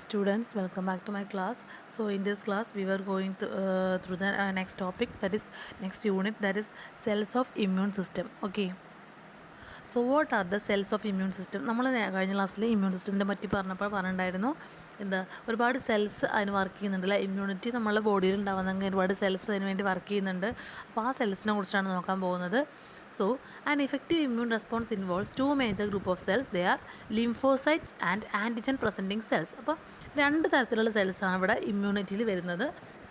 Students, welcome back to my class. So in this class we were going through the next topic, that is next unit, that is cells of immune system. Okay, so what are the cells of immune system? നമ്മൾ കഴിഞ്ഞ ക്ലാസ്സിൽ immune സിസ്റ്റത്തിനെ പറ്റി പറഞ്ഞിട്ടുണ്ടായിരുന്നു. എന്താ ഒരുപാട് cells അതിന് work ചെയ്യുന്നുണ്ടല്ലേ, immunity നമ്മളെ ബോഡിയിൽ ഉണ്ടാകുന്നെങ്കിൽ ഒരുപാട് സെൽസ് അതിന് വേണ്ടി വർക്ക് ചെയ്യുന്നുണ്ട്. അപ്പോൾ ആ സെൽസിനെ കുറിച്ചാണ് നോക്കാൻ പോകുന്നത്. So an effective immune response involves two major group of cells. They are lymphocytes and antigen presenting cells. അപ്പോൾ രണ്ട് തരത്തിലുള്ള സെൽസാണ് ഇവിടെ ഇമ്മ്യൂണിറ്റിയിൽ വരുന്നത്.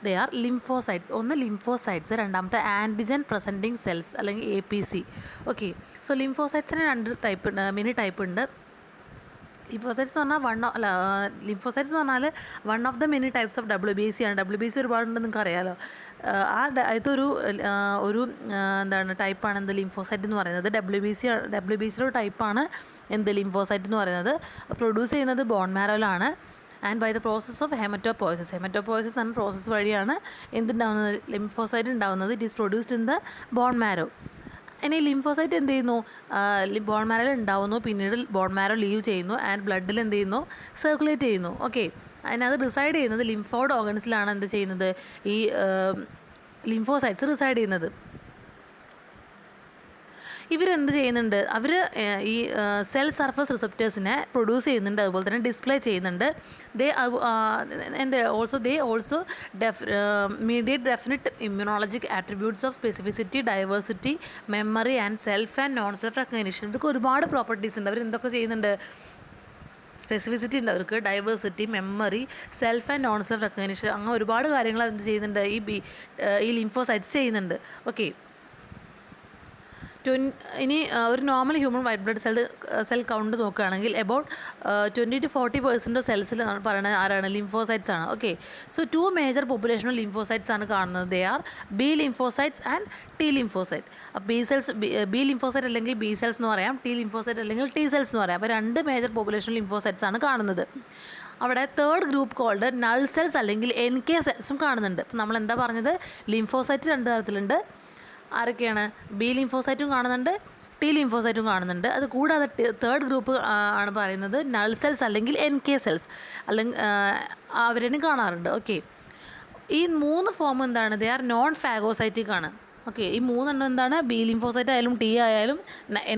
They are lymphocytes. ഒന്ന് ലിംഫോസൈറ്റ്സ്, രണ്ടാമത്തെ ആൻറ്റിജൻ പ്രസൻറ്റിങ് സെൽസ് അല്ലെങ്കിൽ APC. ഓക്കെ, സോ ലിംഫോസൈറ്റ്സിന് രണ്ട് ടൈപ്പ് ഉണ്ട്, മെനി ടൈപ്പ് ഉണ്ട്. ലിംഫോസൈറ്റ്സ് എന്ന് പറഞ്ഞാൽ ലിംഫോസൈറ്റ്സ് എന്ന് പറഞ്ഞാൽ one of the many types of WBC ആണ്. WBC ഒരുപാടുണ്ടെന്ന് നിങ്ങൾക്ക് അറിയാമല്ലോ. ഇതൊരു എന്താണ് ടൈപ്പാണ് എന്ത് ലിംഫോസൈറ്റ് എന്ന് പറയുന്നത്. WBCയുടെ ടൈപ്പാണ് എന്ത് ലിംഫോസൈറ്റ് എന്ന് പറയുന്നത്. പ്രൊഡ്യൂസ് ചെയ്യുന്നത് ബോൺ മാരോയിലാണ്. And by the process of haematopoiesis എന്ന പ്രോസസ്സ് വഴിയാണ് എന്തുണ്ടാവുന്നത്, ലിംഫോസൈറ്റ് ഉണ്ടാവുന്നത്. It is produced in the bone marrow. ഇനി ലിംഫോസൈറ്റ് എന്ത് ചെയ്യുന്നു, ബോൺ മാരോയിൽ ഉണ്ടാവുന്നു, പിന്നീട് ബോൺ മാരോ ലീവ് ചെയ്യുന്നു ആൻഡ് ബ്ലഡിൽ എന്ത് ചെയ്യുന്നു, സർക്കുലേറ്റ് ചെയ്യുന്നു. ഓക്കെ, അതിനത് റിസൈഡ് ചെയ്യുന്നത് ലിംഫോയിഡ് ഓർഗൻസിലാണ് എന്ത് ചെയ്യുന്നത്, ഈ ലിംഫോസൈറ്റ്സ് റിസൈഡ് ചെയ്യുന്നത്. ഇവരെന്ത് ചെയ്യുന്നുണ്ട്, അവർ ഈ സെൽ സർഫസ് റിസപ്റ്റേഴ്സിനെ പ്രൊഡ്യൂസ് ചെയ്യുന്നുണ്ട്, അതുപോലെ തന്നെ ഡിസ്പ്ലേ ചെയ്യുന്നുണ്ട്. They also mediate definite immunologic attributes of specificity, diversity, memory and self and non self recognition. ഇതൊക്കെ ഒരുപാട് പ്രോപ്പർട്ടീസ് ഉണ്ട്. അവർ എന്തൊക്കെ ചെയ്യുന്നുണ്ട്, സ്പെസിഫിസിറ്റി ഉണ്ട് അവർക്ക്, diversity, memory, self and non self recognition, അങ്ങനെ ഒരുപാട് കാര്യങ്ങൾ എന്ത് ചെയ്യുന്നുണ്ട്, ഈ ലിംഫോസൈറ്റ്സ് ചെയ്യുന്നുണ്ട്. ഓക്കെ, ഇനി ഒരു normal human white blood cell count നോക്കുകയാണെങ്കിൽ എബൌട്ട് 20 to 40% സെൽസിൽ പറയുന്നത് ആരാണ്, ലിംഫോസൈറ്റ്സ് ആണ്. Okay, so two major population of lymphocytes ആണ് കാണുന്നത്. They are B lymphocytes and T lymphocyte. B lymphocyte അല്ലെങ്കിൽ ബി സെൽസ് എന്ന് പറയാം, ടി ലിംഫോസൈറ്റ് അല്ലെങ്കിൽ ടി സെൽസ് എന്ന് പറയാം. അപ്പോൾ രണ്ട് മേജർ പോപ്പുലേഷൻ ലിംഫോസൈറ്റ്സ് ആണ് കാണുന്നത്. അവിടെ third group called null cells അല്ലെങ്കിൽ NK സെൽസും കാണുന്നുണ്ട്. അപ്പോൾ നമ്മൾ എന്താ പറഞ്ഞത്, ലിംഫോസൈറ്റ് രണ്ട് തരത്തിലുണ്ട്. ആരൊക്കെയാണ്, ബി ലിംഫോസൈറ്റും കാണുന്നുണ്ട്, ടി ലിംഫോസൈറ്റും കാണുന്നുണ്ട്. അത് കൂടാതെ തേർഡ് ഗ്രൂപ്പ് ആണ് പറയുന്നത് നൾ സെൽസ് അല്ലെങ്കിൽ NK സെൽസ്, അല്ലെങ്കിൽ അവരെയും കാണാറുണ്ട്. ഓക്കെ, ഈ മൂന്ന് ഫോം എന്താണ്, ദേ ആർ നോൺ ഫാഗോസൈറ്റിക് ആണ്. ഓക്കെ, ഈ മൂന്നെണ്ണം എന്താണ്, ബി ലിംഫോസൈറ്റ് ആയാലും ടി ആയാലും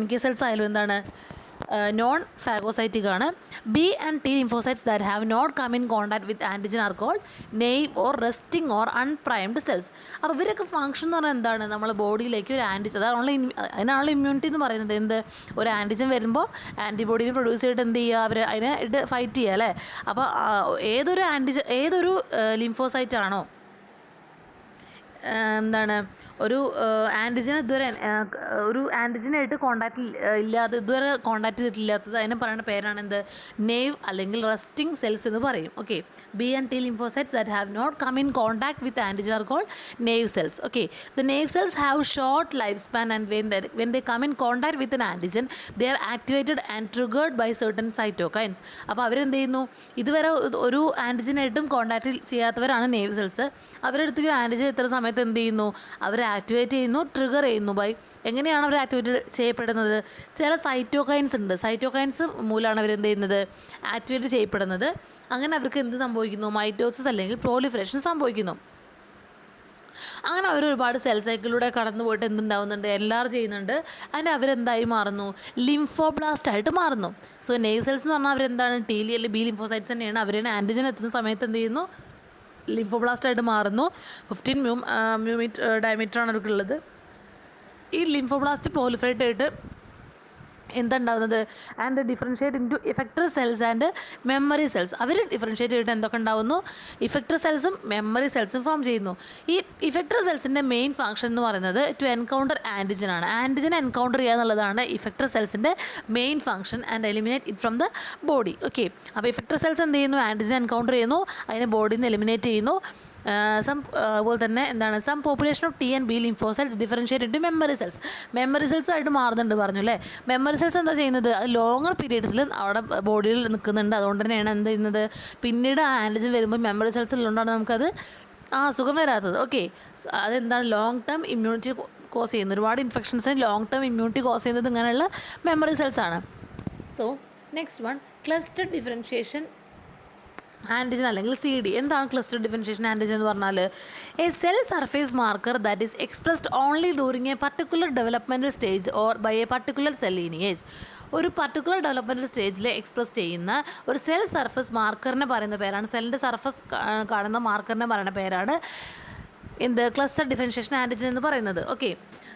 NK സെൽസ് ആയാലും എന്താണ്, നോൺ ഫാഗോസൈറ്റിക് ആണ്. B and T lymphocytes that have not come in contact with antigen are called naive or resting or unprimed cells. അപ്പോൾ ഇവരൊക്കെ ഫംഗ്ഷൻ എന്ന് പറഞ്ഞാൽ എന്താണ്, നമ്മളെ ബോഡിയിലേക്ക് ഒരു ആൻറ്റിജൻ, അതിനാണല്ലോ ഇമ്മ്യൂണിറ്റി എന്ന് പറയുന്നത്. എന്ത്, ഒരു ആൻറ്റിജൻ വരുമ്പോൾ ആൻറ്റിബോഡീനെ പ്രൊഡ്യൂസ് ചെയ്തിട്ട് എന്ത് ചെയ്യുക, അവർ അതിനെ ഫൈറ്റ് ചെയ്യുക അല്ലേ. അപ്പോൾ ഏതൊരു ലിംഫോസൈറ്റ് ആണോ എന്താണ് ഒരു ആൻറ്റിജൻ ഇതുവരെ ഒരു ആൻറ്റിജനായിട്ട് ഇതുവരെ കോൺടാക്ട് ചെയ്തിട്ടില്ലാത്തത്, അതിനെ പറയുന്ന പേരാണ് എന്ത്, നെയ്വ് അല്ലെങ്കിൽ റെസ്റ്റിംഗ് സെൽസ് എന്ന് പറയും. Okay, B and T lymphocytes that have not come in contact with antigen are called naive cells. Okay, the naive cells have short life span and when they come in contact with an antigen they are activated and triggered by certain cytokines. അപ്പോൾ അവരെന്ത് ചെയ്യുന്നു, ഇതുവരെ ഒരു ആൻറ്റിജനായിട്ടും contact ചെയ്യാത്തവരാണ് naive cells. അവരെടുത്ത് ഒരു antigen എത്ര സമയത്ത് എന്ത് ചെയ്യുന്നു, അവരെ ആക്ടിവേറ്റ് ചെയ്യുന്നു, ട്രിഗർ ചെയ്യുന്നു. എങ്ങനെയാണ് അവർ ആക്ടിവേറ്റ് ചെയ്യപ്പെടുന്നത്, ചില സൈറ്റോകൈൻസ് ഉണ്ട്, സൈറ്റോകൈൻസ് മൂലമാണ് അവരെന്ത് ചെയ്യുന്നത്, ആക്ടിവേറ്റ് ചെയ്യപ്പെടുന്നത്. അങ്ങനെ അവർക്ക് എന്ത് സംഭവിക്കുന്നു, മൈറ്റോസിസ് അല്ലെങ്കിൽ പ്രോലിഫറേഷൻ സംഭവിക്കുന്നു. അങ്ങനെ അവർ ഒരുപാട് സെൽ സൈക്കിളിലൂടെ കടന്നു പോയിട്ട് എന്തുണ്ടാവുന്നുണ്ട്, എൻലാർജ് ചെയ്യുന്നുണ്ട്. അതിൻ്റെ അവരെന്തായി മാറുന്നു, ലിംഫോബ്ലാസ്റ്റ് ആയിട്ട് മാറുന്നു. സോ നെയ്വ് സെൽസ് എന്ന് പറഞ്ഞാൽ അവരെന്താണ്, ടി അല്ലെങ്കിൽ ബി ലിംഫോസൈറ്റ്സ് തന്നെയാണ്. അവരെ ആൻറ്റിജൻ എത്തുന്ന സമയത്ത് എന്ത് ചെയ്യുന്നു, ലിംഫോബ്ലാസ്റ്റായിട്ട് മാറുന്നു. 15 µm ഡയമീറ്ററാണ് അവർക്കുള്ളത്. ഈ ലിംഫോബ്ലാസ്റ്റ് പ്രോലിഫറേറ്റ് ആയിട്ട് എന്തുണ്ടാവുന്നത്, and differentiate into effector cells and memory cells. അവർ ഡിഫറൻഷ്യേറ്റ് ചെയ്തിട്ട് എന്തൊക്കെ ഉണ്ടാവുന്നു, ഇഫക്ടർ സെൽസും മെമ്മറി സെൽസും ഫോം ചെയ്യുന്നു. ഈ ഇഫക്ടർ സെൽസിൻ്റെ മെയിൻ ഫംഗ്ഷൻ എന്ന് പറയുന്നത് ടു എൻകൗണ്ടർ ആൻറ്റിജനാണ്. ആൻറ്റിജൻ എൻകൗണ്ടർ ചെയ്യുക എന്നുള്ളതാണ് ഇഫക്ടർ സെൽസിൻ്റെ main function and eliminate it from the body. Okay, അപ്പോൾ ഇഫക്ടർ സെൽസ് എന്ത് ചെയ്യുന്നു, ആൻറ്റിജൻ എൻകൗണ്ടർ ചെയ്യുന്നു, അതിനെ ബോഡിയിൽ നിന്ന് എലിമിനേറ്റ് ചെയ്യുന്നു. അതുപോലെ തന്നെ എന്താണ്, some population of T and B lymphocytes differentiate into memory cells. Memory cells ആയിട്ട് മാറുന്നുണ്ട് പറഞ്ഞു അല്ലേ. മെമ്മറി സെൽസ് എന്താ ചെയ്യുന്നത്, അത് ലോങ്ങർ പീരീഡ്സിൽ അവിടെ ബോഡിയിൽ നിൽക്കുന്നുണ്ട്. അതുകൊണ്ട് തന്നെയാണ് എന്ത് ചെയ്യുന്നത്, പിന്നീട് ആ ആൻറ്റിജൻ വരുമ്പോൾ മെമ്മറി സെൽസിലുകൊണ്ടാണ് നമുക്കത് അസുഖം വരാത്തത്. ഓക്കെ, അതെന്താണ്, ലോങ് ടേം ഇമ്മ്യൂണിറ്റി കോസ് ചെയ്യുന്നത്. ഒരുപാട് ഇൻഫെക്ഷൻസിന് ലോങ് ടേം ഇമ്മ്യൂണിറ്റി കോസ് ചെയ്യുന്നത് ഇങ്ങനെയുള്ള മെമ്മറി സെൽസാണ്. So next one, cluster differentiation antigen അല്ലെങ്കിൽ CD. എന്താണ് ക്ലസ്റ്റർ ഡിഫറൻഷിയേഷൻ ആൻറ്റിജൻ എന്ന് പറഞ്ഞാൽ? A cell surface marker that is expressed only during a particular developmental stage or by a particular cell lineage. ഒരു particular developmental സ്റ്റേജിൽ express ചെയ്യുന്ന ഒരു cell surface മാർക്കറിനെ പറയുന്ന പേരാണ്, സെല്ലിൻ്റെ സർഫസ് കാണുന്ന മാർക്കറിനെ പറയുന്ന പേരാണ് എന്ത്? ക്ലസ്റ്റർ ഡിഫറൻഷിയേഷൻ ആൻറ്റിജൻ എന്ന് പറയുന്നത്. Okay.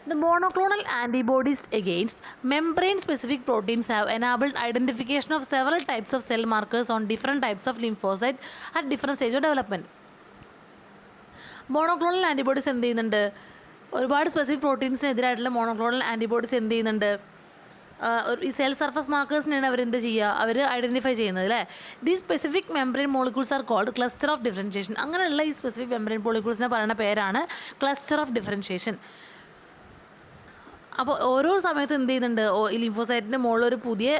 The monoclonal antibodies against membrane-specific proteins have enabled identification of several types of cell markers on different types of lymphocyte at different stage of development. Monoclonal antibodies എന്ത് ചെയ്യുന്നുണ്ട്? ഒരുപാട് specific പ്രോട്ടീൻസിനെതിരായിട്ടുള്ള monoclonal antibodies എന്ത് ചെയ്യുന്നുണ്ട്? ഈ cell surface മാർക്കേഴ്സിനാണ് അവരെന്ത് ചെയ്യുക? അവർ identify ചെയ്യുന്നത് അല്ലേ. The specific membrane molecules are called cluster of differentiation. അങ്ങനെയുള്ള ഈ സ്പെസിഫിക് മെംബ്രെയിൻ മോളിക്യൂൾസിനെ പറയുന്ന പേരാണ് ക്ലസ്റ്റർ ഓഫ് ഡിഫറൻഷിയേഷൻ. അപ്പോൾ ഓരോ സമയത്തും എന്ത് ചെയ്യുന്നുണ്ട്? ഈ ലിംഫോസൈറ്റിൻ്റെ മുകളിൽ ഒരു പുതിയ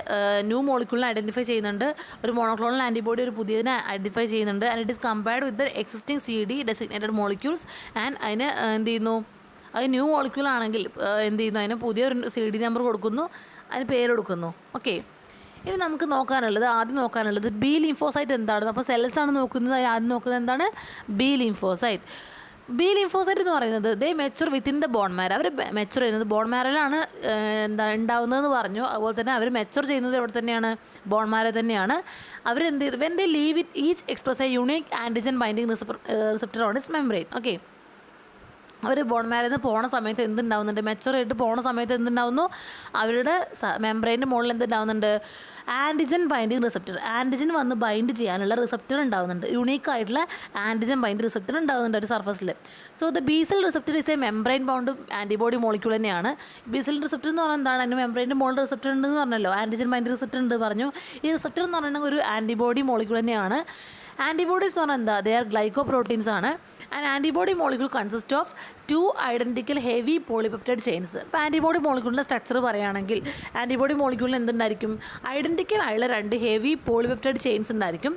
ന്യൂ മോളിക്യൂളിനെ ഐഡൻറ്റിഫൈ ചെയ്യുന്നുണ്ട്, ഒരു മോണോക്ലോണൽ ആൻറ്റിബോഡി ഒരു പുതിയതിനെ ഐഡൻറ്റിഫൈ ചെയ്യുന്നുണ്ട്. And it is compared with the existing CD designated molecules. And അതിന് എന്ത് ചെയ്യുന്നു? അത് ന്യൂ മോളിക്യൂൾ ആണെങ്കിൽ എന്ത് ചെയ്യുന്നു? അതിന് പുതിയൊരു CD നമ്പർ കൊടുക്കുന്നു, അതിന് പേര് കൊടുക്കുന്നു. ഓക്കെ. ഇനി നമുക്ക് ആദ്യം നോക്കാനുള്ളത് ബി ലിംഫോസൈറ്റ് എന്താണ്. അപ്പോൾ സെൽസാണ് നോക്കുന്നത്. ആദ്യം നോക്കുന്നത് എന്താണ്? B lymphocyte. ബി ലിംഫോസൈറ്റ് എന്ന് പറയുന്നത് they mature within the bone marrow. അവർ മെച്ചുർ ചെയ്യുന്നത് ബോൺ മാരോയിലാണ് ഉണ്ടാവുന്നതെന്ന് പറഞ്ഞു. അതുപോലെ തന്നെ അവർ മെച്ചുർ ചെയ്യുന്നത് എവിടെ തന്നെയാണ്? ബോൺ മാരോ തന്നെയാണ്. അവരെന്ത് ചെയ്തു? When they leave it each express a unique antigen binding receptor on its membrane. Okay. അവർ ബോൺ മാരോയിൽ നിന്ന് പോണ സമയത്ത് എന്തുണ്ടാവുന്നുണ്ട്? മെച്ചുറായിട്ട് പോണ സമയത്ത് എന്തുണ്ടാവുന്നു? അവരുടെ മെംബ്രെയിൻ്റെ മുകളിൽ എന്തുണ്ടാവുന്നുണ്ട്? Antigen binding receptor. ആൻറ്റിജൻ വന്ന് ബൈൻഡ് ചെയ്യാനുള്ള റിസപ്റ്റർ ഉണ്ടാവുന്നുണ്ട്. യുണീക്കായിട്ടുള്ള ആൻറ്റിജൻ ബൈൻഡ് റിസപ്റ്റർ ഉണ്ടാവുന്നുണ്ട് ഒരു സർഫസിൽ. So the B cell receptor is a membrane bound antibody molecule തന്നെയാണ്. ബീസൽ റിസപ്റ്റർ എന്ന് പറഞ്ഞാൽ എന്താണ്? അതിന് മെംബ്രെയിൻ്റെ മുകളിൽ റിസപ്റ്റർ ഉണ്ടെന്ന് പറഞ്ഞല്ലോ, ആൻറ്റിജൻ ബൈൻഡ് റിസപ്റ്റർ ഉണ്ട് പറഞ്ഞു. ഈ റിസപ്റ്റർ എന്ന് പറഞ്ഞിട്ടുണ്ടെങ്കിൽ ഒരു ആൻറ്റിബോഡി മോളിക്യൂൾ തന്നെയാണ്. ആൻറ്റിബോഡീസ് എന്ന് പറഞ്ഞാൽ എന്താ? ദേ ആർ ഗ്ലൈക്കോപ്രോട്ടീൻസ് ആണ്. And antibody molecule consist of 2 identical heavy polypeptide chains. ഇപ്പോൾ ആൻറ്റിബോഡി മോളിക്യൂളിൻ്റെ സ്ട്രക്ചർ പറയുകയാണെങ്കിൽ ആൻറ്റിബോഡി മോളിക്യൂളിൽ എന്തുണ്ടായിരിക്കും? ഐഡൻറ്റിക്കൽ ആയുള്ള 2 ഹെവി പോളിപെപ്റ്റൈഡ് ചെയിൻസ് ഉണ്ടായിരിക്കും.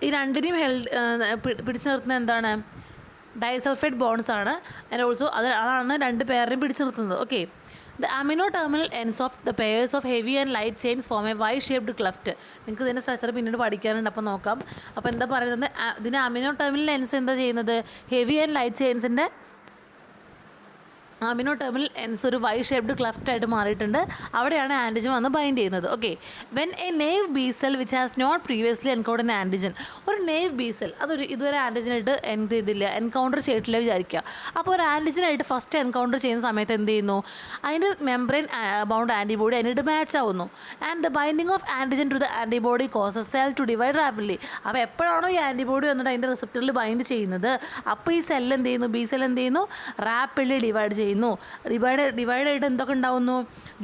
ഈ രണ്ടിനെയും പിടിച്ചു നിർത്തുന്നത് എന്താണ്? ഡൈസൾഫൈഡ് ബോൺസ് ആണ്. ആൻഡ് ഓൾസോ അതാണ് 2 പേരിനെയും പിടിച്ചു നിർത്തുന്നത്. Okay. The amino terminal ends of the pairs of heavy and light chains form a Y-shaped cleft. നിങ്ങൾക്ക് ഇതിൻ്റെ സ്ട്രക്ചർ പിന്നീട് പഠിക്കാനുണ്ട്, അപ്പോൾ നോക്കാം. അപ്പോൾ എന്താ പറയുന്നത്? ഇതിൻ്റെ അമിനോ ടെർമിനൽ എൻഡ്സ് എന്താ ചെയ്യുന്നത്? ഹെവി ആൻഡ് ലൈറ്റ് ചെയിൻസിൻ്റെ അമിനോ ടെർമിനൽ എൻഡ്സ് ഒരു Y-shaped ക്ലഫ്റ്റ് ആയിട്ട് മാറിയിട്ടുണ്ട്. അവിടെയാണ് ആൻറ്റിജൻ വന്ന് ബൈൻഡ് ചെയ്യുന്നത്. Okay. When a naive B cell which has not previously encounter antigen. ഒരു നെയ്വ് ബി സെൽ അതൊരു ഇതുവരെ ആൻറ്റിജനായിട്ട് എൻകൗണ്ടർ ചെയ്തിട്ടില്ല വിചാരിക്കുക. അപ്പോൾ ഒരു ആൻറ്റിജനായിട്ട് ഫസ്റ്റ് എൻകൗണ്ടർ ചെയ്യുന്ന സമയത്ത് എന്ത് ചെയ്യുന്നു? അതിൻ്റെ മെംബ്രെയിൻ ബൗണ്ട് ആൻറ്റിബോഡി അതിനായിട്ട് മാച്ച് ആവുന്നു. And the binding of antigen to the antibody causes cell to divide rapidly. അപ്പോൾ എപ്പോഴാണോ ഈ ആൻറ്റിബോഡി വന്നിട്ട് അതിൻ്റെ റിസപ്റ്ററിൽ ബൈൻഡ് ചെയ്യുന്നത്, അപ്പോൾ ഈ സെൽ എന്ത് ചെയ്യുന്നു? ബി സെൽ എന്ത് ചെയ്യുന്നു? റാപ്പിഡ്ലി ഡിവൈഡ് ചെയ്യുന്നു. ഡിവൈഡ് ആയിട്ട് എന്തൊക്കെ ഉണ്ടാവുന്നു?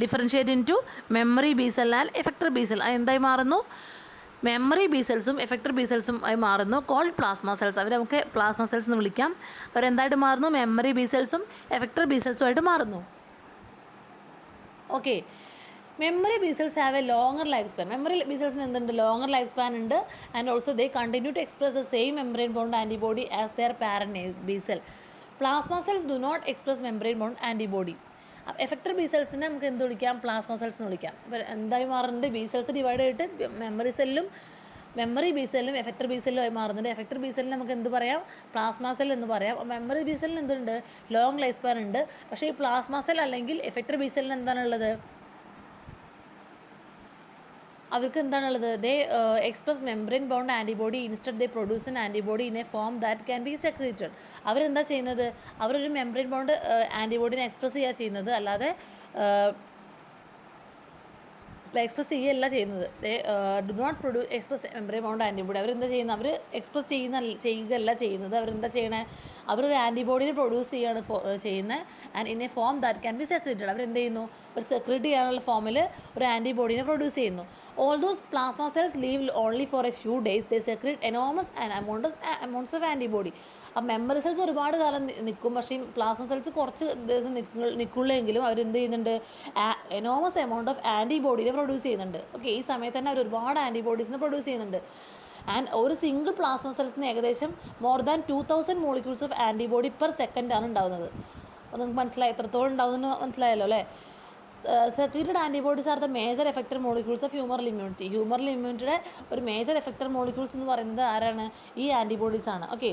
Differentiate into memory B cell and effector B cell. അത് എന്തായി മാറുന്നു? മെമ്മറി ബി സെൽസും എഫക്ടർ ബി സെൽസും ആയി മാറുന്നു. Called plasma cells. അവർ നമുക്ക് പ്ലാസ്മ സെൽസ് എന്ന് വിളിക്കാം. അവരെന്തായിട്ട് മാറുന്നു? മെമ്മറി ബി സെൽസും എഫക്ടർ ബി സെൽസും ആയിട്ട് മാറുന്നു. Okay. Memory B cells have a longer life span. Memory B സെൽസിന് എന്തുണ്ട്? ലോങ്ങർ ലൈഫ് സ്പാൻ ഉണ്ട്. And also they continue to express the same membrane bound antibody as their parent B cell. Plasma cells do not express membrane bound antibody. Effector B സെൽസിനെ നമുക്ക് എന്ത് വിളിക്കാം? Plasma cells എന്ന് വിളിക്കാം. അപ്പോൾ എന്തായി മാറുന്നുണ്ട്? ബി സെൽസ് ഡിവൈഡ് ആയിട്ട് മെമ്മറി ബി സെല്ലും എഫക്ടർ ബി സെല്ലും ആയി മാറുന്നുണ്ട്. എഫക്ടർ ബി സെല്ലിന് നമുക്ക് എന്ത് പറയാം? പ്ലാസ്മ സെൽ എന്ന് പറയാം. മെമ്മറി ബി സെല്ലിന് എന്തുണ്ട്? ലോങ് ലൈഫ് സ്പാൻ ഉണ്ട്. പക്ഷേ ഈ പ്ലാസ്മ സെൽ അല്ലെങ്കിൽ എഫക്ടർ ബി സെല്ലിന് എന്താണുള്ളത്? അവർക്ക് എന്താണുള്ളത്? They express membrane bound antibody instead they produce an antibody in a form that can be secreted. അവരെന്താ ചെയ്യുന്നത്? അവരൊരു മെംബ്രെയിൻ ബൗണ്ട് ആൻറ്റിബോഡിനെ എക്സ്പ്രസ് ചെയ്യുക ചെയ്യുന്നത്, അല്ലാതെ എക്സ്പ്രസ് ചെയ്യുകയല്ല ചെയ്യുന്നത്. Do not express membrane bound antibody. അവരെന്താ ചെയ്യുന്നത്? അവർ എക്സ്പ്രസ് ചെയ്യുകയല്ല ചെയ്യുന്നത്. അവരെന്താ ചെയ്യണേ? അവരൊരു ആൻറ്റിബോഡിനെ പ്രൊഡ്യൂസ് ചെയ്യാണ് ചെയ്യുന്നത്. And in a form that can be secreted. അവരെന്ത് ചെയ്യുന്നു? ഒരു സെക്രീറ്റ് ചെയ്യാനുള്ള ഫോമിൽ ഒരു ആൻറ്റിബോഡിനെ പ്രൊഡ്യൂസ് ചെയ്യുന്നു. All those plasma cells live only for a few days they secrete enormous amounts of antibody. ആ മെമ്മറി സെൽസ് ഒരുപാട് കാലം നിൽക്കും. പക്ഷേ ഈ പ്ലാസ്മ സെൽസ് കുറച്ച് ദിവസം നിൽക്കുള്ളെങ്കിലും അവരെന്ത് ചെയ്യുന്നുണ്ട്? എനോമസ് എമൗണ്ട് ഓഫ് ആൻറ്റിബോഡിനെ പ്രൊഡ്യൂസ് ചെയ്യുന്നുണ്ട്. ഓക്കെ. ഈ സമയത്ത് തന്നെ അവർ ഒരുപാട് ആൻറ്റിബോഡീസിനെ പ്രൊഡ്യൂസ് ചെയ്യുന്നുണ്ട്. ആൻഡ് ഒരു സിംഗിൾ പ്ലാസ്മ സെൽസിന് ഏകദേശം more than 2000 molecules of antibody per second ആണ് ഉണ്ടാകുന്നത്. അപ്പോൾ നിങ്ങൾക്ക് മനസ്സിലായി എത്രത്തോളം ഉണ്ടാവുമെന്ന് മനസ്സിലായല്ലോ അല്ലേ? Secreted antibodies are the major effector molecules of humoral immunity. ഹ്യൂമറൽ ഇമ്മ്യൂണിറ്റിയുടെ ഒരു മേജർ എഫക്റ്റർ മോളിക്യൂൾസ് എന്ന് പറയുന്നത് ആരാണ്? ഈ ആൻറ്റിബോഡീസ് ആണ്. ഓക്കെ,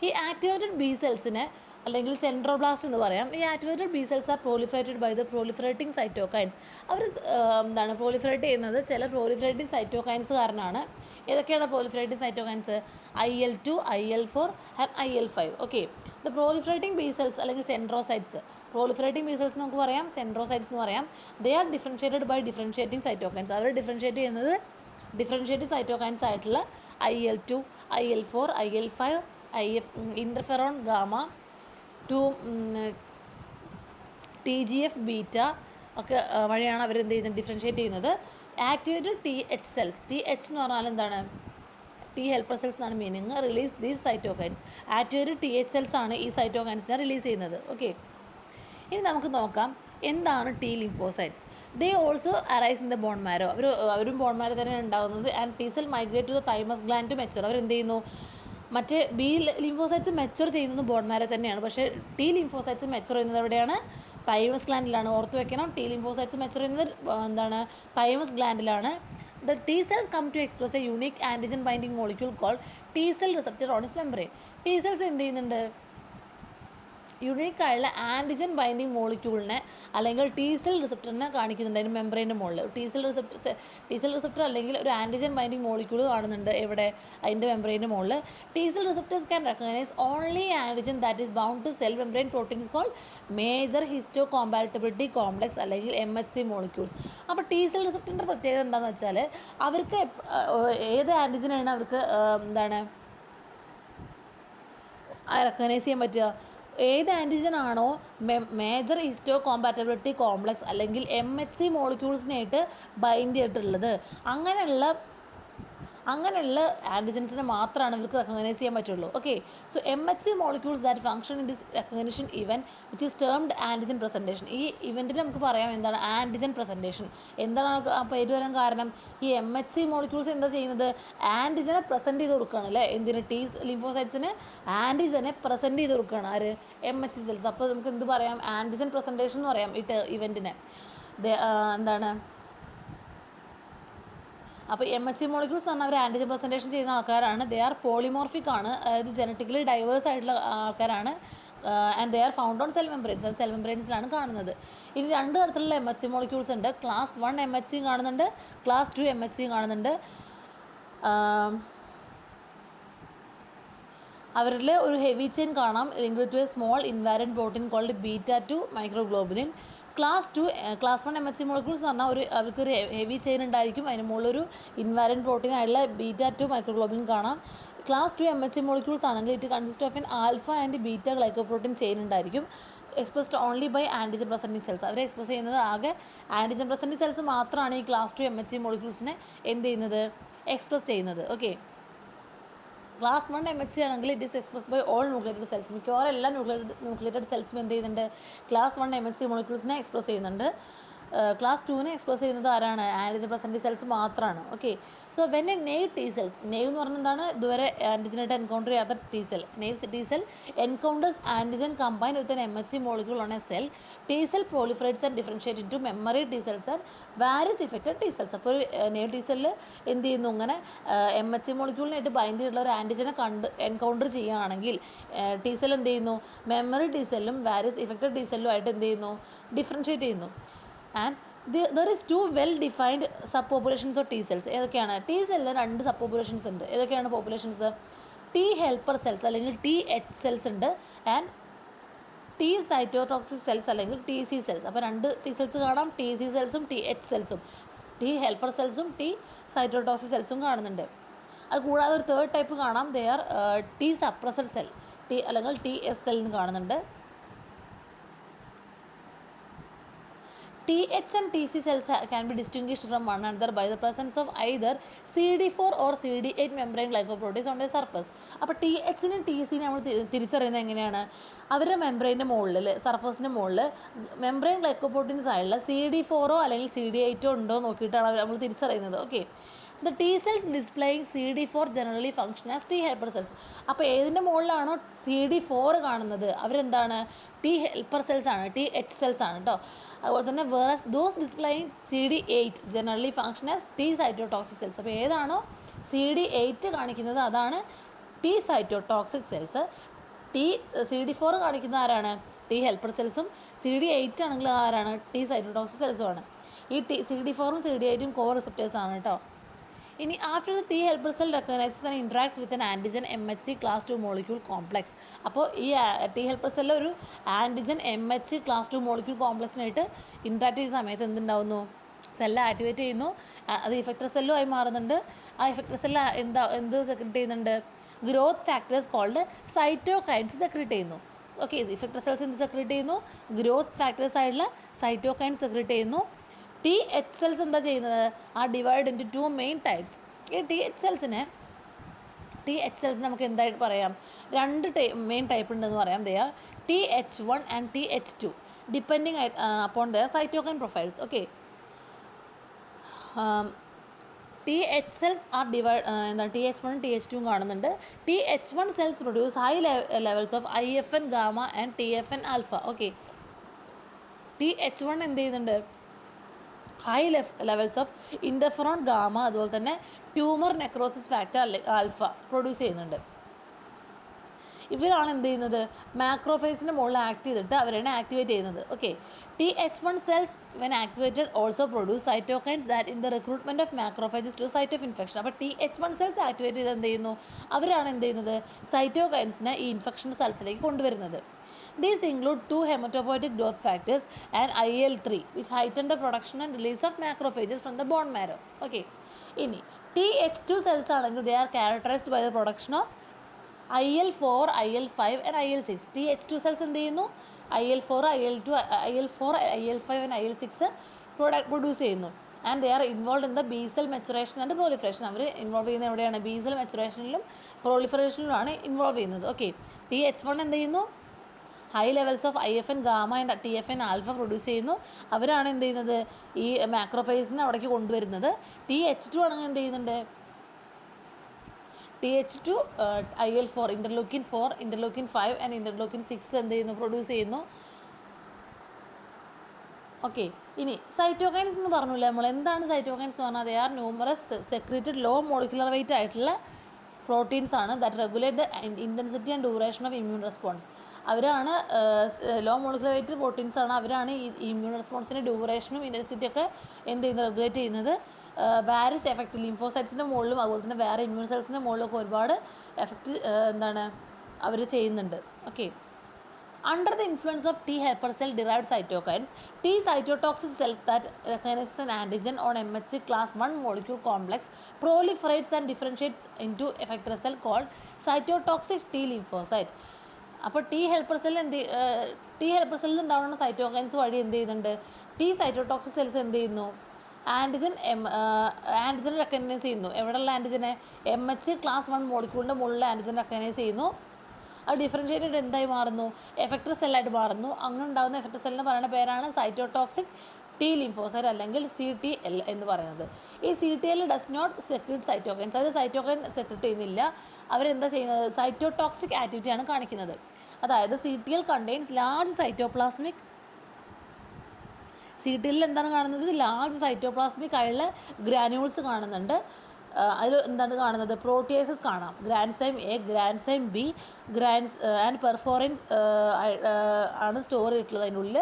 ഈ ആക്ടിവേറ്റഡ് ബി സെൽസിനെ അല്ലെങ്കിൽ സെൻട്രോബ്ലാസ്റ്റ് എന്ന് പറയാം. ഈ activated B cells are proliferated by the proliferating cytokines. അവർ പ്രോലിഫറേറ്റ് ചെയ്യുന്നത് ചില പ്രോലിഫറേറ്റിംഗ് സൈറ്റോകൈൻസ് കാരണമാണ്. ഏതൊക്കെയാണ് proliferating cytokines? IL-2, IL-4 and IL-5. Okay, the proliferating B cells അല്ലെങ്കിൽ സെൻട്രോസൈറ്റ്സ്. പ്രോലിഫറേറ്റിംഗ് ബി സെൽസ് നമുക്ക് പറയാം, സെൻട്രോസൈറ്റ്സ് എന്ന് പറയാം. They are differentiated by differentiating cytokines. അവർ ഡിഫറൻഷിയേറ്റ് ചെയ്യുന്നത് ഡിഫറൻഷിയേറ്റിംഗ് സൈറ്റോകൈൻസ് ആയിട്ടുള്ള IL-2, IL-4, IL-5, interferon gamma, TGF beta ഒക്കെ വഴിയാണ് അവർ എന്ത് ചെയ്യുന്നത്? ഡിഫറൻഷിയേറ്റ് ചെയ്യുന്നത്. Activated TH cells. TH എന്ന് പറഞ്ഞാൽ എന്താണ്? T ഹെൽപ്പർ സെൽസ് എന്നാണ് meaning. Release these cytokines. Activated TH cells ആണ് ഈ സൈറ്റോകൈൻസിനെ റിലീസ് ചെയ്യുന്നത്. ഓക്കെ, ഇനി നമുക്ക് നോക്കാം എന്താണ് T lymphocytes. They also arise in the bone marrow. അവരും ബോൺ മാരോ തന്നെ ഉണ്ടാകുന്നത്. And T cell migrate to the thymus gland to mature. അവരെന്ത് ചെയ്യുന്നു? മറ്റേ ബി ലിംഫോസൈറ്റ്സ് മെച്ചുവർ ചെയ്യുന്നത് ബോൺ മാരോ തന്നെയാണ്. പക്ഷേ T ലിംഫോസൈറ്റ്സ് മെച്ചുവർ ചെയ്യുന്നത് എവിടെയാണ്? തൈമസ് ഗ്ലാൻഡിലാണ്. ഓർത്ത് വെക്കണം, T ലിംഫോസൈറ്റ്സ് മെച്ചുവർ ചെയ്യുന്നത് എന്താണ്? തൈമസ് ഗ്ലാൻഡിലാണ്. The T cells come to express a unique antigen binding molecule called T cell receptor on its membrane. T cells എന്ത് ചെയ്യുന്നുണ്ട്? യുണീക്കായുള്ള ആൻറ്റിജൻ ബൈൻഡിങ് മോളിക്യൂളിനെ അല്ലെങ്കിൽ T സെൽ റിസപ്റ്ററിനെ കാണിക്കുന്നുണ്ട് അതിന് മെംബ്രെയിൻ്റെ മുകളിൽ. T സെൽ റിസപ്റ്റർ അല്ലെങ്കിൽ ഒരു ആൻറ്റിജൻ ബൈൻഡിങ് മോളിക്യൂൾ കാണുന്നുണ്ട് എവിടെ? അതിൻ്റെ മെംബ്രെയിൻ്റെ മുകളിൽ. T cell receptors can recognise only antigen that is bound to cell membrane proteins called major histocompatibility complex അല്ലെങ്കിൽ MHC മോളിക്യൂൾസ്. അപ്പോൾ T സെൽ റിസപ്റ്ററിൻ്റെ പ്രത്യേകത എന്താണെന്ന് വെച്ചാൽ അവർക്ക് ഏത് ആൻറ്റിജനാണ് അവർക്ക് റെക്കഗ്നൈസ് ചെയ്യാൻ പറ്റുക? ഏത് ആൻറ്റിജൻ ആണോ മേജർ ഹിസ്റ്റോ കോമ്പാറ്റബിലിറ്റി കോംപ്ലക്സ് അല്ലെങ്കിൽ MHC മോളിക്യൂൾസിനായിട്ട് ബൈൻഡ് ചെയ്തിട്ടുള്ളത്, അങ്ങനെയുള്ള ആൻറ്റിജൻസിനെ മാത്രമാണ് ഇവർക്ക് റെക്കഗ്നൈസ് ചെയ്യാൻ പറ്റുള്ളൂ. Okay, so MHC molecules that function in this recognition event which is termed antigen presentation. ഈ ഇവൻറ്റിന് നമുക്ക് പറയാം എന്താണ്? Antigen presentation. എന്താണ് ആ പേര് വരാൻ കാരണം? ഈ MHC മോളിക്യൂൾസ് എന്താ ചെയ്യുന്നത്? ആൻറ്റിജനെ പ്രസൻറ്റ് ചെയ്ത് കൊടുക്കുകയാണ് അല്ലേ? എന്തിന്? T ലിംഫോസൈറ്റ്സിന് ആൻറ്റിജനെ പ്രസൻറ്റ് ചെയ്ത് കൊടുക്കുകയാണ്. ആര്? MHC cells. അപ്പോൾ നമുക്ക് എന്ത് പറയാം? ആൻറ്റിജൻ പ്രസൻറ്റേഷൻ എന്ന് പറയാം ഈ ഇവൻറ്റിനെ. എന്താണ്? അപ്പോൾ MHC മോളിക്യൂൾസ് പറഞ്ഞാൽ അവർ ആൻറ്റിജൻ പ്രസൻറ്റേഷൻ ചെയ്യുന്ന ആൾക്കാരാണ്. ദേ ആർ പോളിമോർഫിക് ആണ്, അതായത് ജനറ്റിക്കലി ഡൈവേഴ്സ് ആയിട്ടുള്ള ആൾക്കാരാണ്. And they are found on cell membranes. അത് സെൽ മെംബ്രെയിൻസിലാണ് കാണുന്നത്. ഇനി രണ്ട് തരത്തിലുള്ള MHC മോളിക്യൂൾസ് ഉണ്ട്. ക്ലാസ് 1 MHC കാണുന്നുണ്ട്, ക്ലാസ് 2 MHC കാണുന്നുണ്ട്. അവരിൽ ഒരു ഹെവി ചെയിൻ കാണാം linked to a small invariant protein called β2 microglobulin. Class 1 MHC molecules എന്ന് പറഞ്ഞാൽ അവർക്കൊരു ഹെവി ചെയിൻ ഉണ്ടായിരിക്കും, അതിന് മുകളിലൊരു ഇൻവാലന്റ് പ്രോട്ടീൻ ആയിട്ടുള്ള β2 മൈക്രോഗ്ലോബുലിൻ കാണാം. ക്ലാസ് 2 MHC മോളിക്യൂൾസ് ആണെങ്കിൽ it consist of an alpha and beta glycoprotein chain ഉണ്ടായിരിക്കും. Expressed only by antigen presenting cells. അവരെ എക്സ്പ്രസ് ചെയ്യുന്നത് ആകെ ആൻറ്റിജൻ പ്രസൻറ്റിംഗ് സെൽസ് മാത്രമാണ് ഈ ക്ലാസ് 2 MHC മോളിക്യൂൾസിനെ എന്ത് ചെയ്യുന്നത്? എക്സ്പ്രസ് ചെയ്യുന്നത്. ഓക്കെ, ക്ലാസ് 1 MHC ആണെങ്കിൽ it is express by all nucleated cells. മിക്കവാറും എല്ലാ ന്യൂക്ലിയേറ്റഡ് സെൽസും എന്ത് ചെയ്യുന്നുണ്ട്? ക്ലാസ് 1 MHC മോളിക്യൂൾസിനെ എക്സ്പ്രസ് ചെയ്യുന്നുണ്ട്. ക്ലാസ് 2നെ എക്സ്പ്രസ് ചെയ്യുന്നത് ആരാണ്? ആൻറ്റിജൻ പ്രസൻറ്റിംഗ് സെൽസ് മാത്രമാണ്. Okay, so when a naive T cells, naive എന്ന് പറഞ്ഞാൽ എന്താണ്? ഇതുവരെ ആൻറ്റിജനായിട്ട് എൻകൗണ്ടർ ചെയ്യാത്ത T cell. Naive T cell encounters antigen combined with an MHC molecule on a cell. T cell proliferates and differentiates into memory T cells and various effector T cells. അപ്പോൾ ഒരു knave T cell എന്ത് ചെയ്യുന്നു? ഇങ്ങനെ MHC മോളിക്യൂളിനായിട്ട് bind ചെയ്തിട്ടുള്ള ഒരു ആൻറ്റിജനെ encounter ചെയ്യുകയാണെങ്കിൽ T cell എന്ത് ചെയ്യുന്നു? മെമ്മറി T സെല്ലും വാരിയസ് ഇഫക്റ്റർ T സെല്ലും ആയിട്ട് എന്ത് ചെയ്യുന്നു? ഡിഫറൻഷിയേറ്റ് ചെയ്യുന്നു. And there is 2 well defined subpopulations of T cells. ഏതൊക്കെയാണ്? T സെല്ലിന് 2 സബ് പോപ്പുലേഷൻസ് ഉണ്ട്. ഏതൊക്കെയാണ് പോപ്പുലേഷൻസ്? T ഹെൽപ്പർ സെൽസ് അല്ലെങ്കിൽ TH സെൽസ് ഉണ്ട്, ആൻഡ് T സൈറ്റോടോക്സിക് സെൽസ് അല്ലെങ്കിൽ TC സെൽസ്. അപ്പോൾ 2 T സെൽസ് കാണാം, TC സെൽസും TH സെൽസും. T ഹെൽപ്പർ സെൽസും T സൈറ്റോടോക്സിക് സെൽസും കാണുന്നുണ്ട്. അത് കൂടാതെ ഒരു തേർഡ് ടൈപ്പ് കാണാം, they are T suppressor cell, അല്ലെങ്കിൽ TS സെൽ എന്ന് കാണുന്നുണ്ട്. TH and TC cells can be distinguished from one another by the presence of either CD4 or CD8 membrane glycoproteins on their surface. അപ്പോൾ THനും TCനും നമ്മൾ തിരിച്ചറിയുന്നത് എങ്ങനെയാണ്? അവരുടെ മെംബ്രെയിൻ്റെ മുകളിൽ, സർഫസിൻ്റെ മുകളിൽ മെംബ്രെയിൻ ഗ്ലൈക്കോപ്രോട്ടീൻസ് ആയുള്ള CD4 അല്ലെങ്കിൽ CD8 ഉണ്ടോ നോക്കിയിട്ടാണ് നമ്മൾ തിരിച്ചറിയുന്നത്. Okay, The T cells displaying CD4 generally function as T helper cells. അപ്പോൾ ഏതിൻ്റെ മുകളിലാണോ CD4 കാണുന്നത് അവരെന്താണ്? T helper cells ആണ്, TH cells ആണ് കേട്ടോ. അതുപോലെ തന്നെ whereas those displaying CD8 generally function as T cytotoxic cells. അപ്പോൾ ഏതാണോ CD8 കാണിക്കുന്നത് അതാണ് T സൈറ്റോടോക്സിക് സെൽസ്. CD4 കാണിക്കുന്ന ആരാണ്? T helper സെൽസും. CD8 ആണെങ്കിൽ ആരാണ്? T സൈറ്റോടോക്സിക് സെൽസുമാണ്. ഈ CD4ഉം CD8ഉം കോ റിസപ്റ്റേഴ്സ് ആണ് കേട്ടോ. ഇനി after the T helper cell recognizes and interacts with an antigen MHC class 2 molecule complex. അപ്പോൾ ഈ T ഹെൽപ്പർ സെല്ലിൽ ഒരു ആൻറ്റിജൻ MHC ക്ലാസ് 2 മോളിക്യൂൾ കോംപ്ലക്സിനായിട്ട് ഇൻട്രാക്ട് ചെയ്യുന്ന സമയത്ത് എന്തുണ്ടാവുന്നു? സെല്ല് ആക്ടിവേറ്റ് ചെയ്യുന്നു. അത് ഇഫക്റ്റർ സെല്ലും ആയി മാറുന്നുണ്ട്. ആ ഇഫക്റ്റർ സെല്ല് എന്ത് സെക്രറ്റ് ചെയ്യുന്നുണ്ട്? Growth factors called cytokines secrete ചെയ്യുന്നു. ഓക്കെ, ഇഫക്റ്റർ സെൽസ് എന്ത് സെക്രറ്റ് ചെയ്യുന്നു? ഗ്രോത്ത് ഫാക്ടേഴ്സ് ആയിട്ടുള്ള സൈറ്റോകൈൻസ് സെക്രറ്റ് ചെയ്യുന്നു. TH സെൽസ് എന്താ ചെയ്യുന്നത്? Divide into 2 main types. ഈ TH സെൽസിനെ നമുക്ക് എന്തായിട്ട് പറയാം? 2 മെയിൻ ടൈപ്പ് ഉണ്ടെന്ന് പറയാം. They TH1 and TH2 depending upon the cytokine profiles. Okay, TH cells TH1 TH2 കാണുന്നുണ്ട്. TH1 cells produce high levels of IFN gamma and TFN alpha. Okay, TH1 എന്ത് ചെയ്യുന്നുണ്ട്? ഹൈ ലെവൽസ് ഓഫ് ഇൻറ്റർഫെറോൺ ഗാമ അതുപോലെ തന്നെ tumour necrosis factor alpha produce ചെയ്യുന്നുണ്ട്. ഇവരാണ് എന്ത് ചെയ്യുന്നത്? മാക്രോഫേസിൻ്റെ മുകളിൽ ആക്ട് ചെയ്തിട്ട് അവരാണ് ആക്ടിവേറ്റ് ചെയ്യുന്നത്. Okay, TH1 cells when activated also produce cytokines that in the recruitment of macrophages to site of infection. അപ്പോൾ TH1 സെൽസ് ആക്ടിവേറ്റ് ചെയ്ത് എന്ത് ചെയ്യുന്നു? അവരാണ് എന്ത് ചെയ്യുന്നത്? സൈറ്റോകൈൻസിനെ ഈ ഇൻഫെക്ഷൻ സ്ഥലത്തിലേക്ക് കൊണ്ടുവരുന്നത്. These include 2 hematopoietic growth factors and IL-3 which heighten the production and release of macrophages from the bone marrow. Okay, ഇനി TH2 cells ആണെങ്കിൽ they are characterized by the production of IL-4, IL-5 and IL-6. TH2 cells എന്ത് ചെയ്യുന്നു? IL-4, IL-5 and IL-6 produce ചെയ്യുന്നു. And they are involve in the B cell maturation and proliferation. അവർ involve ചെയ്യുന്നത് എവിടെയാണ്? B cell മെച്ചുറേഷനിലും പ്രോളിഫറേഷനിലുമാണ് involve ചെയ്യുന്നത്. Okay, TH1 എന്ത് ചെയ്യുന്നു? High levels of IFN gamma and TFN alpha produce ചെയ്യുന്നു. അവരാണ് എന്ത് ചെയ്യുന്നത്? ഈ മാക്രോഫേസിനെ അവിടേക്ക് കൊണ്ടുവരുന്നത്. TH2 ആണെങ്കിൽ എന്ത് ചെയ്യുന്നുണ്ട്? TH2 IL-4, interleukin 4, interleukin 5 and interleukin 6 എന്ത് ചെയ്യുന്നു? പ്രൊഡ്യൂസ് ചെയ്യുന്നു. ഓക്കെ, ഇനി സൈറ്റോകൈൻസ് എന്ന് പറഞ്ഞില്ല നമ്മൾ. എന്താണ് സൈറ്റോകൈൻസ് എന്ന് പറഞ്ഞാൽ? They are numerous secreted low molecular weight ആയിട്ടുള്ള പ്രോട്ടീൻസ് ആണ് that regulate the intensity and duration of immune response. അവരാണ് ലോ മോളിക്കുലർ വെയിറ്റ് പ്രോട്ടീൻസ് ആണ്. അവരാണ് ഈ ഇമ്മ്യൂൺ റെസ്പോൺസിൻ്റെ ഡ്യൂറേഷനും ഇൻറ്റൻസിറ്റി ഒക്കെ എന്ത് ചെയ്യുന്നത്? റെഗുലേറ്റ് ചെയ്യുന്നത്. വാരിയസ് എഫക്റ്റ് ലിംഫോസൈറ്റ്സിൻ്റെ മുകളിലും അതുപോലെ തന്നെ വേറെ ഇമ്മ്യൂൺ സെൽസിൻ്റെ മുകളിലൊക്കെ ഒരുപാട് എഫക്റ്റ് അവർ ചെയ്യുന്നുണ്ട്. Okay, under the influence of T helper cell derived cytokines, T cytotoxic cells that recognize an antigen on MHC class 1 molecule complex proliferates and differentiates into effector cell called cytotoxic T lymphocyte. അപ്പോൾ T helper cell സെല്ലിൽ ഉണ്ടാവുന്ന cytokines വഴി എന്ത് ചെയ്യുന്നുണ്ട്? T cytotoxic cells എന്ത് ചെയ്യുന്നു? Antigen recognise ചെയ്യുന്നു. എവിടെയുള്ള ആൻറ്റിജനെ? MHC class 1 മോളിക്യൂളിൻ്റെ മുകളിൽ ആൻറ്റിജൻ റെക്കഗ്നൈസ് ചെയ്യുന്നു. അത് ഡിഫറൻഷ്യേറ്റഡ് എന്തായി മാറുന്നു? എഫക്റ്റർ സെല്ലായിട്ട് മാറുന്നു. അങ്ങനെ ഉണ്ടാകുന്ന എഫക്റ്റർ സെല്ലിന് പറയുന്ന പേരാണ് സൈറ്റോടോക്സിക് T ലിംഫോസൈറ്റ് അല്ലെങ്കിൽ CTL എന്ന് പറയുന്നത്. ഈ CTL does not secrete cytokines. അവർ സൈറ്റോകൈൻ സെക്രീറ്റ് ചെയ്യുന്നില്ല. അവരെന്താ ചെയ്യുന്നത്? സൈറ്റോടോക്സിക് ആക്ടിവിറ്റിയാണ് കാണിക്കുന്നത്. അതായത് CTL contains large cytoplasmic. CTL എന്താണ് കാണുന്നത്? ലാർജ് സൈറ്റോപ്ലാസ്മിക് ആയുള്ള ഗ്രാന്യൂൾസ് കാണുന്നുണ്ട്. അതിൽ എന്താണ് കാണുന്നത്? പ്രോട്ടിയേസസ് കാണാം. ഗ്രാൻസൈം A, ഗ്രാൻസൈം B, ആൻഡ് പെർഫോറിൻസ് ആണ് സ്റ്റോർ ചെയ്തിട്ടുള്ളത്. അതിനുള്ളിൽ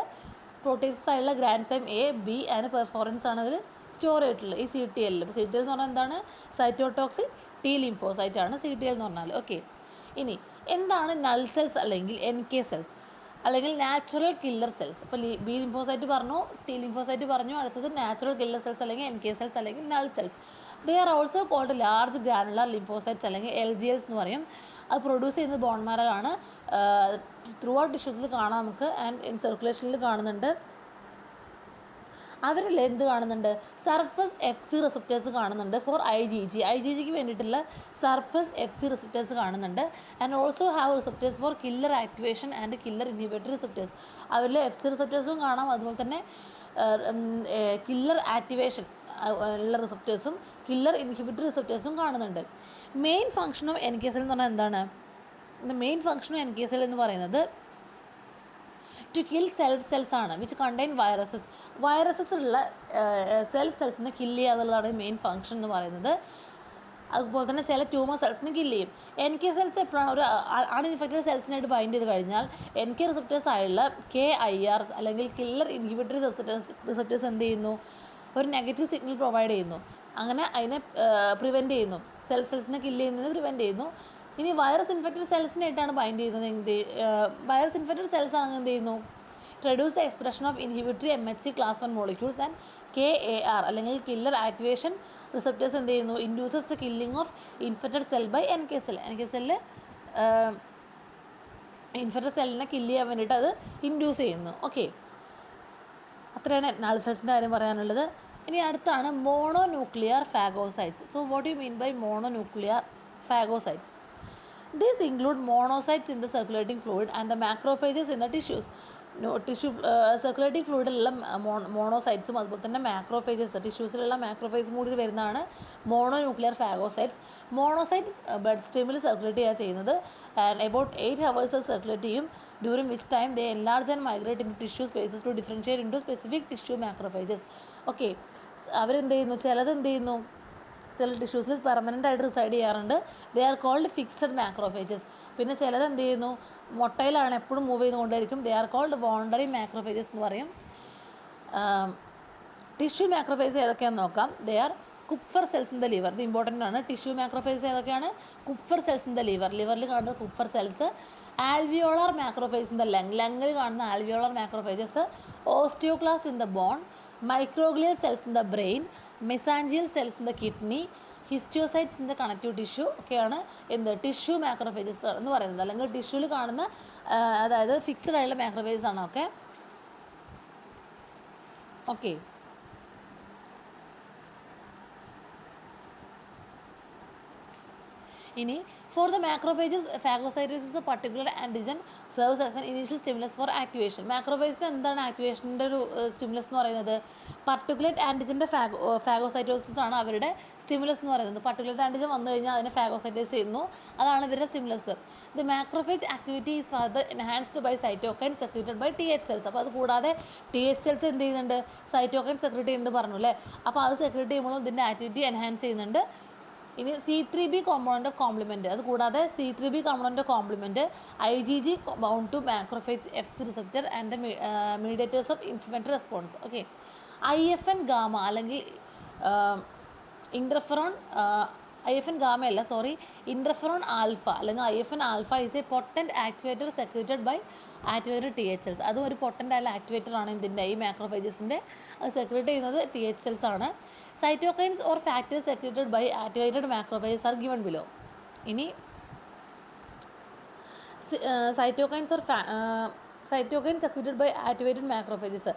പ്രോട്ടീസസ് ആയിട്ടുള്ള ഗ്രാൻസൈം A, B ആൻഡ് പെർഫോറിൻസ് ആണ് അതിൽ സ്റ്റോർ ചെയ്തിട്ടുള്ളത് ഈ CTL. ഇപ്പോൾ CTL എന്ന് പറഞ്ഞാൽ എന്താണ്? സൈറ്റോടോക്സിക് T ലിംഫോസൈറ്റ് ആണ് CTL എന്ന് പറഞ്ഞാൽ. ഓക്കെ, ഇനി എന്താണ് നൾ സെൽസ് അല്ലെങ്കിൽ NK സെൽസ് അല്ലെങ്കിൽ നാച്ചുറൽ കില്ലർ സെൽസ്? ഇപ്പോൾ B ലിംഫോസൈറ്റ് പറഞ്ഞു, T ലിംഫോസൈറ്റ് പറഞ്ഞു. അടുത്തത് നാച്ചുറൽ കില്ലർ സെൽസ് അല്ലെങ്കിൽ NK സെൽസ് അല്ലെങ്കിൽ null cells. They are also called large granular lymphocytes അല്ലെങ്കിൽ LGLs എന്ന് പറയും. അത് പ്രൊഡ്യൂസ് ചെയ്യുന്നത് ബോൺ മാരോയാണ്. ത്രൂ ഔട്ട് ടിഷ്യൂസിൽ കാണാം നമുക്ക്. ആൻഡ് സർക്കുലേഷനിൽ കാണുന്നുണ്ട്. അവരിൽ എന്ത് കാണുന്നുണ്ട്? സർഫസ് FC റിസപ്റ്റേഴ്സ് കാണുന്നുണ്ട് ഫോർ IgGക്ക് വേണ്ടിയിട്ടുള്ള സർഫസ് FC റിസപ്റ്റേഴ്സ് കാണുന്നുണ്ട്. And also have receptors for killer activation and killer inhibitory receptors. അവരിൽ FC റിസപ്റ്റേഴ്സും കാണാം. അതുപോലെ തന്നെ കില്ലർ ആക്ടിവേഷൻ ഉള്ള റിസപ്റ്റേഴ്സും കില്ലർ ഇൻഹിബിറ്ററി റിസപ്റ്റേഴ്സും കാണുന്നുണ്ട്. Main function of NK cell എന്ന് പറഞ്ഞാൽ എന്താണ്? Main function of NK cell എന്ന് പറയുന്നത് ടു കിൽ സെൽഫ് സെൽസ് ആണ് വിച്ച് കണ്ടെയ്ൻ വൈറസസ് ഉള്ള സെൽഫ് സെൽസിനെ കില്ല് ചെയ്യുക എന്നുള്ളതാണ് മെയിൻ ഫങ്ഷൻ എന്ന് പറയുന്നത്. അതുപോലെ തന്നെ ചില ട്യൂമർ സെൽസിന് കില്ല് ചെയ്യും. എൻ കെ സെൽസ് എപ്പോഴാണ് ഒരു അൺഇൻഫെക്റ്റഡ് സെൽസിനായിട്ട് ബൈൻഡ് ചെയ്ത് കഴിഞ്ഞാൽ എൻ കെ റിസപ്റ്റേഴ്സ് ആയുള്ള KIRs അല്ലെങ്കിൽ കില്ലർ ഇൻഹിബിറ്ററി റിസപ്റ്റേഴ്സ് എന്ത് ചെയ്യുന്നു, ഒരു നെഗറ്റീവ് സിഗ്നൽ പ്രൊവൈഡ് ചെയ്യുന്നു. അങ്ങനെ അതിനെ പ്രിവെൻറ്റ് ചെയ്യുന്നു, സെൽസിനെ കില്ല് ചെയ്യുന്നത് പ്രിവെൻറ്റ് ചെയ്യുന്നു. ഇനി വൈറസ് ഇൻഫെക്റ്റഡ് സെൽസിനായിട്ടാണ് ബൈൻഡ് ചെയ്യുന്നത്. വൈറസ് ഇൻഫെക്റ്റഡ് സെൽസ് ആണെങ്കിൽ എന്ത് ചെയ്യുന്നു, reduce the expression of inhibitory MHC class 1 molecules and KAR അല്ലെങ്കിൽ കില്ലർ ആക്ടിവേഷൻ റിസപ്റ്റേഴ്സ് എന്ത് ചെയ്യുന്നു, induces the killing of infected cell by NK cell. NK cell infected സെല്ലിനെ കില്ല് ചെയ്യാൻ വേണ്ടിയിട്ട് അത് ഇൻഡ്യൂസ് ചെയ്യുന്നു. ഓക്കെ, അത്രയാണ് നൾ സെൽസിൻ്റെ കാര്യം പറയാനുള്ളത്. ഇനി അടുത്താണ് mononuclear phagocytes. So what you mean by mononuclear phagocytes? These include monocytes in the circulating fluid and the macrophages in the tissues. Circulating ഫ്ലൂയിഡിലുള്ള മോണോസൈറ്റ്സും അതുപോലെ തന്നെ മാക്രോഫേജസ് ടിഷ്യൂസിലുള്ള മാക്രോഫേജും കൂടി വരുന്നതാണ് മോണോന്യൂക്ലിയർ ഫാഗോസൈറ്റ്സ്. മോണോസൈറ്റ്സ് ബ്ലഡ് സ്ട്രീമിൽ സർക്കുലേറ്റ് ചെയ്യുക ചെയ്യുന്നത് ആൻഡ് അബൌട്ട് 8 hours സർക്കുലേറ്റ് ചെയ്യും, during which time they enlarge and migrate in tissue spaces to differentiate into specific tissue macrophages. Okay, അവരെന്ത് ചെയ്യുന്നു, ചിലത് എന്ത് ചെയ്യുന്നു, ചില ടിഷ്യൂസിൽ പെർമനൻ്റ് ആയിട്ട് റിസൈഡ് ചെയ്യാറുണ്ട്. They are called fixed macrophages. പിന്നെ ചിലത് എന്ത് ചെയ്യുന്നു, മൊട്ടയിലാണ് എപ്പോഴും മൂവ് ചെയ്തുകൊണ്ടേയിരിക്കും. They are called wandering macrophages എന്ന് പറയും. ടിഷ്യൂ മാക്രോഫേജസ് ഏതൊക്കെയാണെന്ന് നോക്കാം. They are Kupffer cells in the liver. ഇത് ഇമ്പോർട്ടൻ്റ് ആണ്. ടിഷ്യൂ മാക്രോഫേജസ് ഏതൊക്കെയാണ്? കുപ്ഫർ സെൽസ് ഇൻ ദ ലിവറിൽ കാണുന്ന Kupffer cells. Alveolar macrophages in the ലങ്ങിൽ കാണുന്ന alveolar macrophages. Osteoclast in the bone. Microglial cells in the brain. Mesangial cells in the kidney. Histiocytes in the connective tissue ഒക്കെയാണ് എന്ത് tissue macrophages എന്ന് പറയുന്നത്. അല്ലെങ്കിൽ ടിഷ്യൂവിൽ കാണുന്ന അതായത് ഫിക്സഡ് ആയിട്ടുള്ള മാക്രോഫേജസ് ആണ്. ഓക്കെ. ഇനി for the macrophages phagocytosis particular antigen serves as an initial stimulus for activation. മാക്രോഫേജിന് എന്താണ് ആക്ടിവേഷൻ്റെ ഒരു സ്റ്റിമുലസ് എന്ന് പറയുന്നത്? പർട്ടിക്കുലേറ്റ് ആൻറ്റിജൻ്റെ ഫാഗോസൈറ്റോസിസ് ആണ് അവരുടെ സ്റ്റിമുലസ് എന്ന് പറയുന്നത്. പർട്ടിക്കുലേറ്റ് ആൻറ്റിജൻ വന്നു കഴിഞ്ഞാൽ അതിനെ ഫാഗോസൈറ്റൈസ് ചെയ്യുന്നു, അതാണ് ഇവരുടെ stimulus. The macrophage activity is further enhanced by cytokine secreted by TH cells. അപ്പോൾ അത് കൂടാതെ TH സെൽസ് എന്ത് ചെയ്യുന്നുണ്ട്, സൈറ്റോകൈൻ സെക്രീറ്റ് ചെയ്യുന്നുണ്ട് പറഞ്ഞു അല്ലേ. അപ്പോൾ അത് സെക്രീറ്റ് ചെയ്യുമ്പോഴും ഇതിൻ്റെ ആക്ടിവിറ്റി എൻഹാൻസ് ചെയ്യുന്നുണ്ട്. ഇനി C3b കോമ്പൗണ്ട് ഓഫ് കോംപ്ലിമെൻറ്റ്, അത് കൂടാതെ C3b compound of complement IgG bound to macrophage FC receptor and the mediators of inflammatory response. Okay, IFN gamma അല്ലെങ്കിൽ ഇൻറ്റർഫെറോൺ ആൽഫ അല്ലെങ്കിൽ IFN alpha is a potent activator secreted by activated TH cells. അതും ഒരു potent ആയ activator ആണ് ഇതിൻ്റെ ഈ മാക്രോഫേജസിൻ്റെ. അത് secrete ചെയ്യുന്നത് TH സെൽസ് ആണ്. Cytokines or factors secreted by activated macrophages are given below. ഇനി cytokine secreted by activated macrophages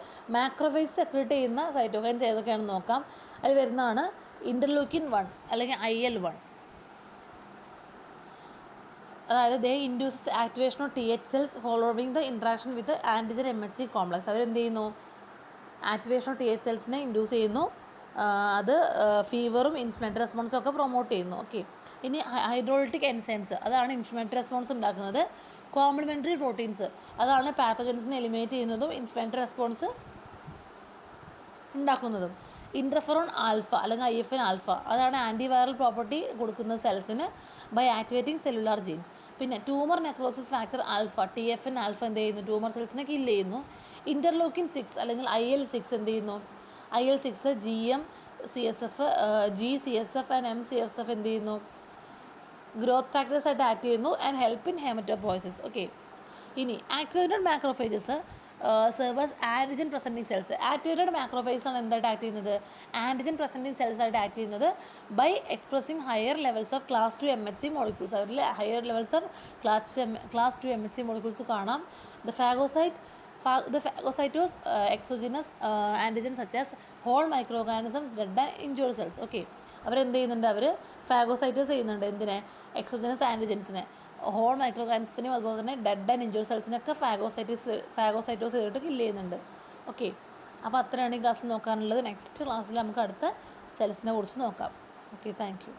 secrete ചെയ്യുന്ന സൈറ്റോകൈൻസ് ഏതൊക്കെയാണെന്ന് നോക്കാം. അതിൽ വരുന്നതാണ് ഇൻ്റർലൂക്കിൻ 1 അല്ലെങ്കിൽ IL-1. അതായത് they induces activation of TH cells following the interaction with antigen MHC complex. അവരെന്ത് ചെയ്യുന്നു, ആക്ടിവേഷൻ ഓഫ് TH സെൽസിനെ ഇൻഡ്യൂസ് ചെയ്യുന്നു. അത് ഫീവറും ഇൻഫ്ലമേറ്ററി റെസ്പോൺസും ഒക്കെ പ്രൊമോട്ട് ചെയ്യുന്നു. ഓക്കെ, ഇനി ഹൈഡ്രോളിറ്റിക് എൻസൈംസ്, അതാണ് ഇൻഫ്ലമേറ്ററി റെസ്പോൺസ് ഉണ്ടാക്കുന്നത്. കോംപ്ലിമെൻ്ററി പ്രോട്ടീൻസ്, അതാണ് പാത്തജൻസിനെ എലിമിനേറ്റ് ചെയ്യുന്നതും ഇൻഫ്ലമേറ്ററി റെസ്പോൺസ് ഉണ്ടാക്കുന്നതും. ഇൻറ്റർഫെറോൺ ആൽഫ അല്ലെങ്കിൽ IFN ആൽഫ, അതാണ് ആൻറ്റിവൈറൽ പ്രോപ്പർട്ടി കൊടുക്കുന്ന സെൽസിന് ബൈ ആക്ടിവേറ്റിംഗ് സെല്ലുലാർ ജീൻസ്. പിന്നെ tumour necrosis factor alpha TFN alpha എന്ത് ചെയ്യുന്നു, ട്യൂമർ സെൽസിനെ കില്ല് ചെയ്യുന്നു. ഇൻ്റർലൂക്കിൻ 6 അല്ലെങ്കിൽ IL-6 എന്ത് ചെയ്യുന്നു, IL-6 GCSF ആൻഡ് MCSF എന്ത് ചെയ്യുന്നു, ഗ്രോത്ത് ഫാക്ടേഴ്സ് ആയിട്ട് ആക്ട് ചെയ്യുന്നു and help in haematopoiesis. Okay, ഇനി activated macrophages serves antigen presenting cells. Activated macrophages ആണ് എന്തായിട്ട് ആക്ട് ചെയ്യുന്നത്, ആൻറ്റിജൻ പ്രസൻറ്റിംഗ് സെൽസ് ആയിട്ട് ആക്ട് ചെയ്യുന്നത് by expressing higher levels of class 2 MHC molecules. അവരിൽ higher levels of class 2 MHC molecules കാണാം. The phagocytose exogenous antigens such as whole microorganisms, dead and injured cells. Okay, അവരെന്ത് ചെയ്യുന്നുണ്ട്, അവർ phagocytosed ചെയ്യുന്നുണ്ട്. എന്തിനെ, exogenous ആൻറ്റിജൻസിനെ, whole micro ഓർഗാനിസത്തിനെയും അതുപോലെ തന്നെ dead and injured സെൽസിനൊക്കെ phagocytosed ചെയ്തിട്ട് kill ചെയ്യുന്നുണ്ട്. ഓക്കെ, അപ്പോൾ അത്രയാണ് ഈ ക്ലാസ്സിൽ നോക്കാനുള്ളത്. നെക്സ്റ്റ് ക്ലാസ്സിൽ നമുക്ക് അടുത്ത സെൽസിനെ കുറിച്ച് നോക്കാം. Okay, thank you.